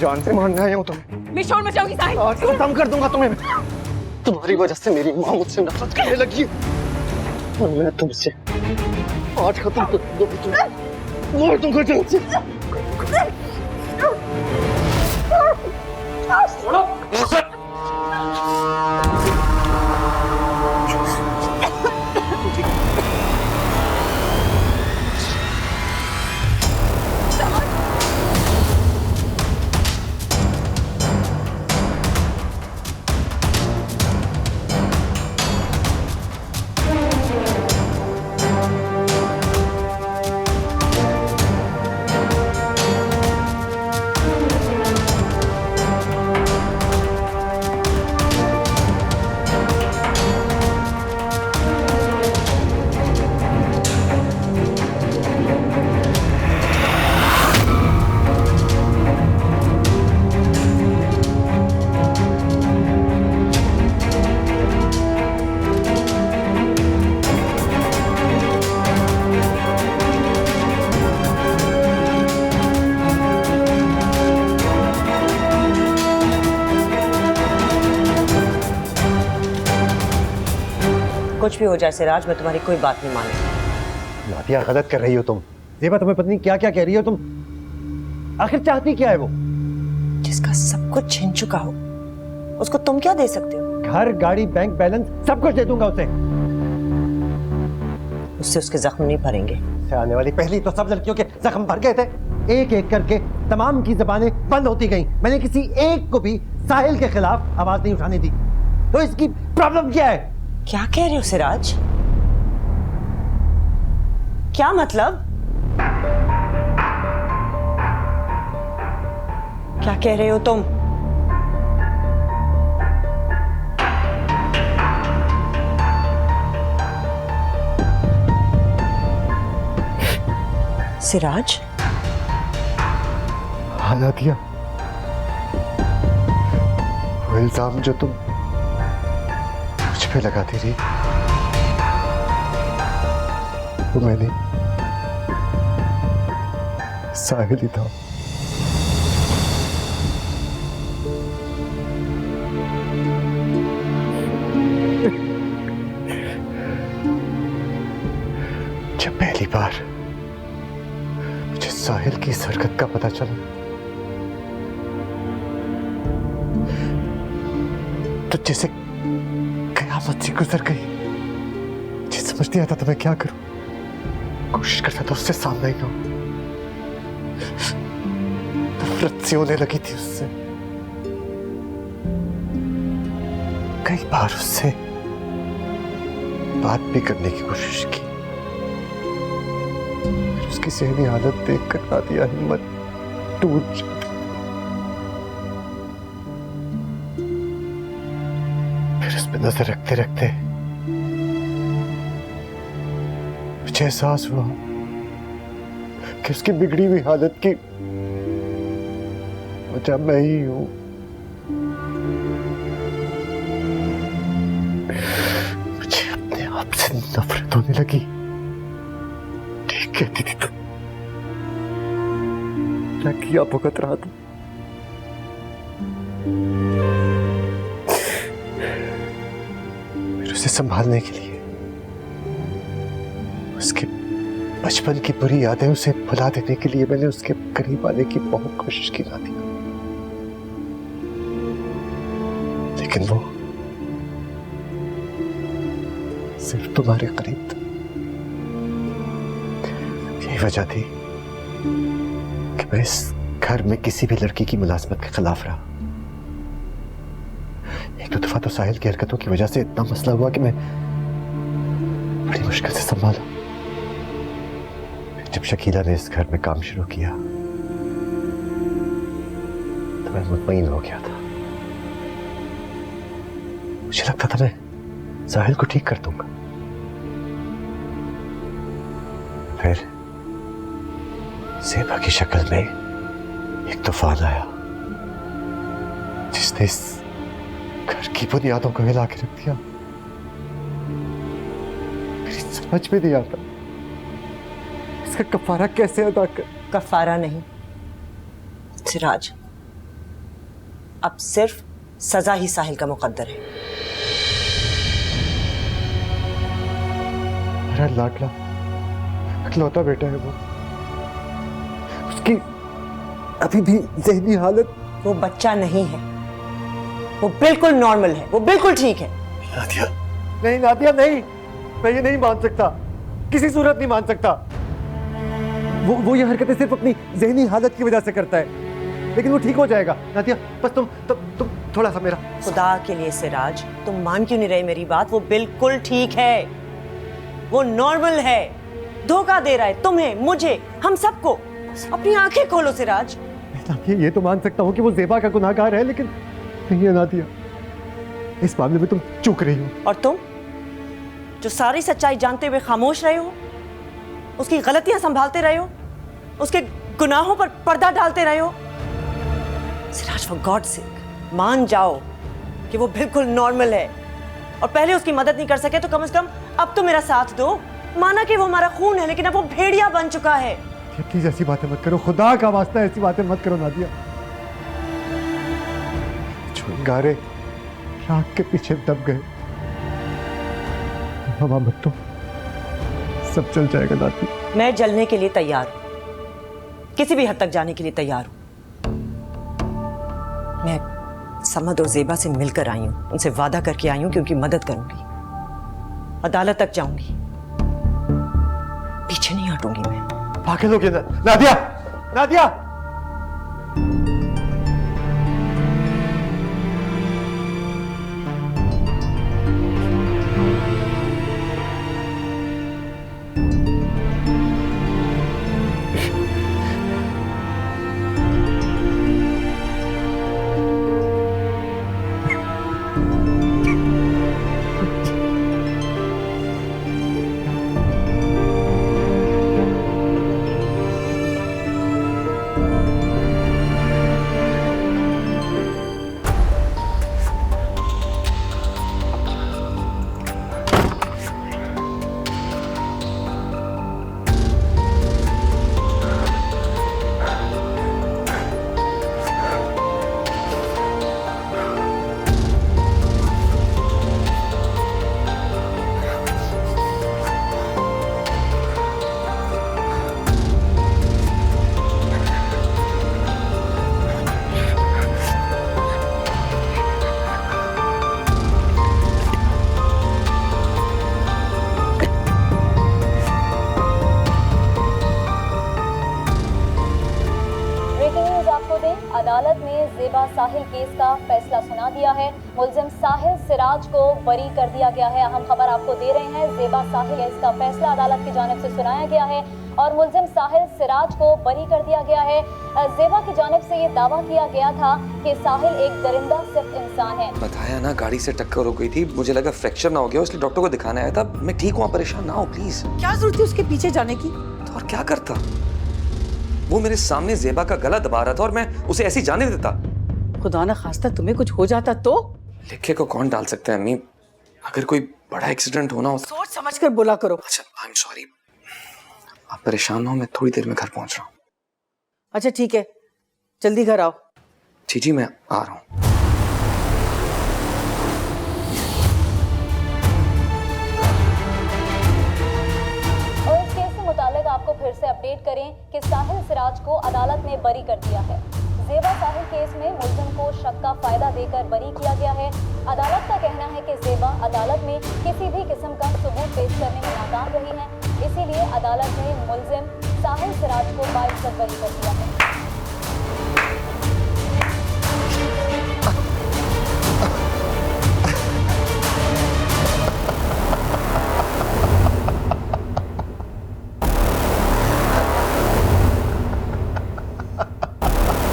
जान से मारने आया हूँ तुम्हें। मैं शोर मचाऊंगी साहिल। आज खत्म कर दूंगा तुम्हें। तुम्हारी वजह से मेरी माँ मुझसे नफरत करने लगी है और मैं तुमसे आज खत्म कर दूंगा। तुम तुमको जल्द से कुछ भी हो जाए सिराज, मैं तुम्हारी कोई बात नहीं मानूंगी। नादिया, गलत कर रही हो तुम। ज़ेबा तुम्हें पत्नी क्या क्या कह रही हो तुम? आखिर चाहती क्या है वो? जिसका सब कुछ छिन चुका हो उसको तुम क्या दे सकते हो? घर, गाड़ी, बैंक बैलेंस सब कुछ दे दूंगा उसे। उससे उसके जख्म नहीं भरेंगे। से आने वाली पहली तो सब लड़कियों के जख्म भर गए थे। एक एक करके तमाम की जबानें बंद होती गईं। मैंने किसी एक को भी साहिल के खिलाफ आवाज नहीं उठाने दी। तो इसकी प्रॉब्लम क्या है? क्या कह रहे हो सिराज? क्या मतलब? क्या कह रहे हो तुम? सिराज, हाँ नादिया, वो इल्जाम जो तुम मुझ पे लगाती रही वो मैंने साहिल ही था। जब पहली बार मुझे साहिल की इस हरकत का पता चला तो जैसे कयामत से गुजर गई। मुझे समझ नहीं आता था मैं क्या करूं। कोशिश करता था उससे सामना ही ना हो। नफरत से होने लगी थी उससे। कई बार उससे बात भी करने की कोशिश की। उसकी सहनी हालत देखकर नादिया हिम्मत टूट जाती। फिर उस पर नजर रखते रखते मुझे एहसास हुआ कि उसकी बिगड़ी हुई हालत की वजह मैं ही हूं। मुझे अपने आप से नफरत होने लगी। ठीक कहती थी तुम, क्या किया भुगत रहा था। फिर उसे संभालने के लिए, उसके बचपन की बुरी यादें उसे भुला देने के लिए मैंने उसके करीब आने की बहुत कोशिश की ना थी। लेकिन वो सिर्फ तुम्हारे करीब था। यही वजह थी कि मैं इस घर में किसी भी लड़की की मुलाजमत के खिलाफ रहा। एक दो दफा तो साहिल की हरकतों की वजह से इतना मसला हुआ कि मैं बड़ी मुश्किल से संभाला। जब शकीला ने इस घर में काम शुरू किया तो मैं मुतमईन हो गया था। मुझे लगता था मैं साहिल को ठीक कर दूंगा। फिर ज़ेबा की शक्ल में एक तूफान आया जिसने इस घर की बुनियादों को हिला के रख दिया। मेरी समझ में नहीं आता इसका कफारा कैसे अदा कर। कफारा नहीं सिराज, अब सिर्फ सजा ही साहिल का मुकद्दर है। मेरा लाडला इकलौता बेटा है वो, उसकी अभी भी ज़हनी हालत। वो बच्चा नहीं है, वो बिल्कुल नॉर्मल है, वो बिल्कुल ठीक है। नादिया नहीं, नादिया नहीं, मैं ये नहीं मान सकता, किसी सूरत नहीं मान सकता। वो ये हरकतें सिर्फ अपनी ज़हनी हालत की वजह से करता है, लेकिन वो ठीक हो जाएगा। नादिया बस तुम थोड़ा सा मेरा। खुदा के लिए सिराज, तुम मान क्यों नहीं रहे मेरी बात? वो बिल्कुल ठीक है, वो नॉर्मल है। धोखा दे रहा है तुम्हें, मुझे, हम सबको। अपनी आंखें खोलो सिराज। नादिया ये तो मान सकता हूँ कि वो ज़ेबा का गुनाहगार है, लेकिन नहीं है नादिया, इस मामले में तुम चूक रही हो। और तुम जो सारी सच्चाई जानते हुए खामोश रहे हो, उसकी गलतियां संभालते रहे हो, उसके गुनाहों पर पर्दा डालते रहे हो। सिराज, फॉर गॉड सेक मान जाओ कि वो बिल्कुल नॉर्मल है, और पहले उसकी मदद नहीं कर सके तो कम से कम अब तो मेरा साथ दो। माना कि वो हमारा खून है, लेकिन अब वो भेड़िया बन चुका है। प्लीज ऐसी बातें मत करो, खुदा का वास्ता ऐसी बातें मत करो नादिया। चुनगारे राख के पीछे दब गए, हवा मत दो, सब चल जाएगा नादिया। मैं जलने के लिए तैयार हूं, किसी भी हद तक जाने के लिए तैयार हूं। मैं समद और ज़ेबा से मिलकर आई हूं, उनसे वादा करके आई हूं कि उनकी मदद करूंगी, अदालत तक जाऊंगी, पीछे नहीं हटूंगी मैं। पागल हो गया नादिया, नादिया। अदालत ने ज़ेबा साहिल केस का फैसला सुना दिया है। मुलजिम साहिल सिराज को बरी कर दिया गया है। अहम खबर आपको दे रहे हैं, ज़ेबा साहिल इसका फैसला अदालत की जानिब से सुनाया गया है और मुलजिम साहिल सिराज को बरी कर दिया गया है। ज़ेबा की जानिब से ये दावा किया गया था कि साहिल एक दरिंदा सिर्फ इंसान है। बताया ना, गाड़ी से टक्कर हो गई थी, मुझे लगा फ्रैक्चर ना हो गया, इसलिए डॉक्टर को दिखाने आया था। मैं ठीक हूँ, परेशान ना हो प्लीज। क्या जरूरत थी उसके पीछे जाने की? तो और क्या करता, वो मेरे सामने ज़ेबा का गला दबा रहा था और मैं उसे ऐसी जाने देता। खुदा न खास्ता तुम्हें कुछ हो जाता तो? लिखे को कौन डाल सकता है अम्मी, अगर कोई बड़ा एक्सीडेंट होना हो। सोच समझ कर बोला करो। अच्छा आई एम सॉरी, आप परेशान ना हो, मैं थोड़ी देर में घर पहुंच रहा हूँ। अच्छा ठीक है, जल्दी घर आओ। जी जी मैं आ रहा हूँ। आपको फिर से अपडेट करें कि साहिल सिराज को अदालत ने बरी कर दिया है। ज़ेबा साहिल केस में मुलजिम को शक का फायदा देकर बरी किया गया है। अदालत का कहना है कि ज़ेबा अदालत में किसी भी किस्म का सबूत पेश करने में नाकाम रही है, इसीलिए अदालत ने मुलजिम साहिल सिराज को बाइज्जत बरी कर दिया है।